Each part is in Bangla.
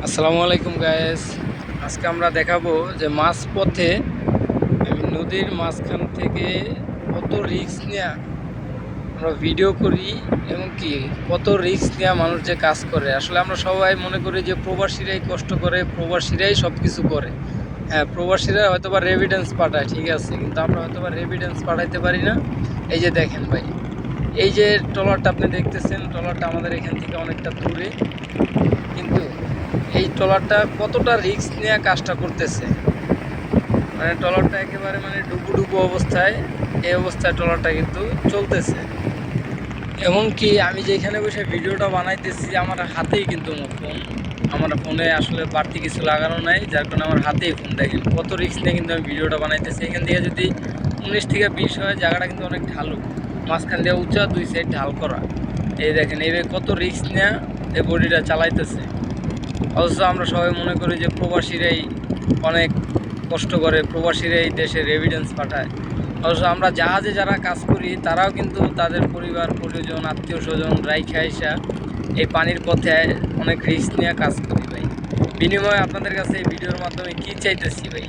আসসালামু আলাইকুম গায়েস। আজকে আমরা দেখাবো যে মাছ পথে আমি নদীর মাঝখান থেকে কত রিস্ক নেওয়া আমরা ভিডিও করি এবং কি কত রিস্ক নেওয়া মানুষ যে কাজ করে। আসলে আমরা সবাই মনে করি যে প্রবাসীরাই কষ্ট করে, প্রবাসীরাই সব কিছু করে। হ্যাঁ, প্রবাসীরা হয়তো বা রেভিডেন্স পাঠায়, ঠিক আছে, কিন্তু আমরা হয়তো বা রেভিডেন্স পাঠাইতে পারি না। এই যে দেখেন ভাই, এই যে ট্রলারটা আপনি দেখতেছেন, ট্রলারটা আমাদের এখান থেকে অনেকটা দূরে, কিন্তু এই ট্রলারটা কতটা রিস্ক নিয়ে কাজটা করতেছে। মানে ট্রলারটা একেবারে মানে ডুবু ডুবু অবস্থায়, এই অবস্থায় ট্রলারটা কিন্তু চলতেছে। এমনকি আমি যেখানে বসে ভিডিওটা বানাইতেছি আমার হাতেই কিন্তু ফোন, আমার ফোনে আসলে বাড়তি কিছু লাগানো নাই, যার কারণে আমার হাতেই ফোন। দেখেন কত রিস্ক নিয়ে কিন্তু আমি ভিডিওটা বানাইতেছি। এখান থেকে যদি 19 থেকে 20 হয়, জায়গাটা কিন্তু অনেক ঢালু, মাঝখান দিয়ে উঁচা, দুই সাইড ঢাল করা। এই দেখেন এইভাবে কত রিস্ক নিয়ে এই বডিটা চালাইতেছে। অথচ আমরা সবাই মনে করি যে প্রবাসীরাই অনেক কষ্ট করে, প্রবাসীরাই দেশে রেভিডেন্স পাঠায়। অথচ আমরা জাহাজে যারা কাজ করি তারাও কিন্তু তাদের পরিবার পরিজন আত্মীয় স্বজন রাইখা আইসা এই পানির পথে অনেক রিস্ক নিয়ে কাজ করি ভাই। বিনিময়ে আপনাদের কাছে এই ভিডিওর মাধ্যমে কী চাইতেছি ভাই,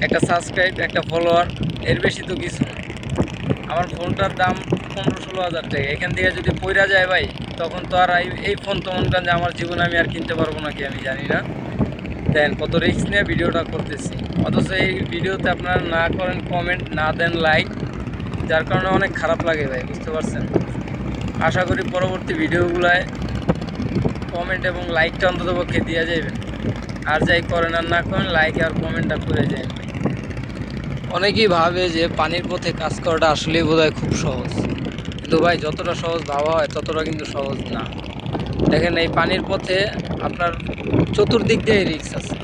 একটা সাবস্ক্রাইব, একটা ফলোয়ার, এর বেশি তো কিছু না। আমার ফোনটার দাম 15-16 হাজার টাকা। এখান থেকে যদি পইরা যায় ভাই, তখন তো আর এই ফোন তো মনে করেন যে আমার জীবনে আমি আর কিনতে পারবো নাকি আমি জানি না। দেন কত রিস্ক নিয়ে ভিডিওটা করতেছি, অথচ এই ভিডিওতে আপনারা না করেন কমেন্ট, না দেন লাইক, যার কারণে অনেক খারাপ লাগে ভাই, বুঝতে পারছেন। আশা করি পরবর্তী ভিডিওগুলায় কমেন্ট এবং লাইকটা অন্ততপক্ষে দিয়ে যাবেন। আর যাই করেন আর না করেন, লাইক আর কমেন্টটা করে যাবেন ভাই। অনেকেই ভাবে যে পানির পথে কাজ করাটা আসলেই বোধহয় খুব সহজ, কিন্তু ভাই যতটা সহজ ভাবা হয় ততটা কিন্তু সহজ না। দেখেন এই পানির পথে আপনার চতুর্দিক দিয়ে রিস্ক আছে।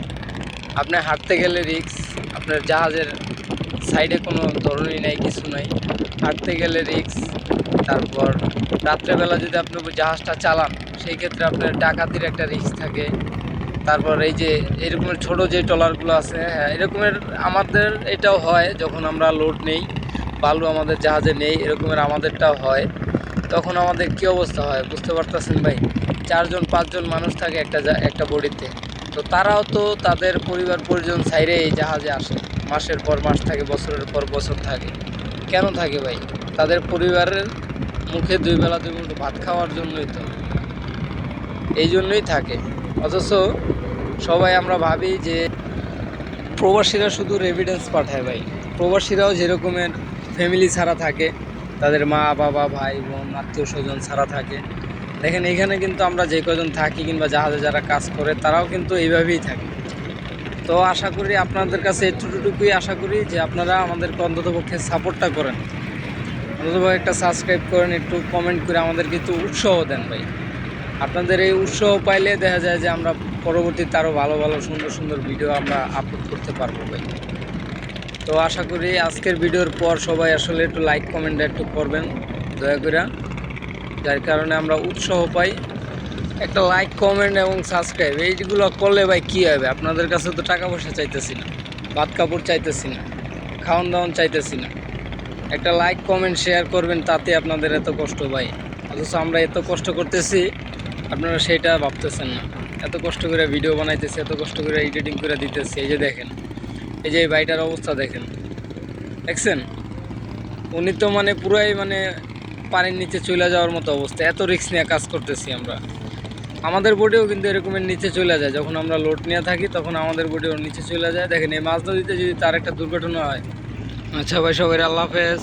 আপনি হাঁটতে গেলে রিস্ক, আপনার জাহাজের সাইডে কোনো ধরনই নাই, কিছু নাই, হাঁটতে গেলে রিস্ক। তারপর রাত্রেবেলা যদি আপনি জাহাজটা চালান, সেই ক্ষেত্রে আপনার ডাকাতির একটা রিস্ক থাকে। তারপর এই যে এরকমের ছোট যে ট্রলারগুলো আছে, হ্যাঁ এরকমের আমাদের এটাও হয় যখন আমরা লোড নেই, বালু আমাদের জাহাজে নেই, এরকমের আমাদেরটাও হয়। তখন আমাদের কী অবস্থা হয় বুঝতে পারতেছেন ভাই। 4-5 জন মানুষ থাকে একটা বডিতে, তো তারাও তো তাদের পরিবার পরিজন ছাইরে এই জাহাজে আসে, মাসের পর মাস থাকে, বছরের পর বছর থাকে। কেন থাকে ভাই? তাদের পরিবারের মুখে 2 বেলা 2 মুঠো ভাত খাওয়ার জন্যই তো, এই জন্যই থাকে। অথচ সবাই আমরা ভাবি যে প্রবাসীরা শুধু রেভিডেন্স পাঠায় ভাই। প্রবাসীরাও যেরকমের ফ্যামিলি ছাড়া থাকে, তাদের মা বাবা ভাই বোন আত্মীয় স্বজন ছাড়া থাকে। দেখেন এখানে কিন্তু আমরা যে কজন থাকি কিংবা জাহাজে যারা কাজ করে তারাও কিন্তু এইভাবেই থাকে। তো আশা করি আপনাদের কাছে এতটুকুই আশা করি যে আপনারা আমাদেরকে অন্ততপক্ষে সাপোর্টটা করেন, অন্ততপক্ষে একটা সাবস্ক্রাইব করেন, একটু কমেন্ট করে আমাদেরকে একটু উৎসাহ দেন ভাই। আপনাদের এই উৎসাহ পাইলে দেখা যায় যে আমরা পরবর্তীতে আরও ভালো ভালো সুন্দর সুন্দর ভিডিও আমরা আপলোড করতে পারবো ভাই। তো আশা করি আজকের ভিডিওর পর সবাই আসলে একটু লাইক কমেন্ট একটু করবেন দয়া করে, যার কারণে আমরা উৎসাহ পাই। একটা লাইক কমেন্ট এবং সাবস্ক্রাইব এইগুলো করলে ভাই কী হবে, আপনাদের কাছে তো টাকা পয়সা চাইতেছি না, ভাত কাপড় চাইতেছি না, খাওয়ান দাওয়ান চাইতেছি না। একটা লাইক কমেন্ট শেয়ার করবেন, তাতে আপনাদের এত কষ্ট ভাই। অথচ আমরা এত কষ্ট করতেছি, আপনারা সেটা ভাবতেছেন না। এত কষ্ট করে ভিডিও বানাইতেছি, এত কষ্ট করে এডিটিং করে দিতেছি। এই যে দেখেন, এই যে এই ভাইটার অবস্থা দেখেন, দেখছেন? উনি তো মানে পুরাই মানে পানির নিচে চলে যাওয়ার মতো অবস্থা, এত রিস্ক নিয়ে কাজ করতেছি আমরা। আমাদের বোটেও কিন্তু এরকমের নিচে চলে যায়, যখন আমরা লোড নিয়ে থাকি তখন আমাদের বোটেও নিচে চলে যায়। দেখেন এই মাছ নদীতে যদি তার একটা দুর্ঘটনা হয়। আচ্ছা ভাই, সবাই আল্লাহ হাফেজ।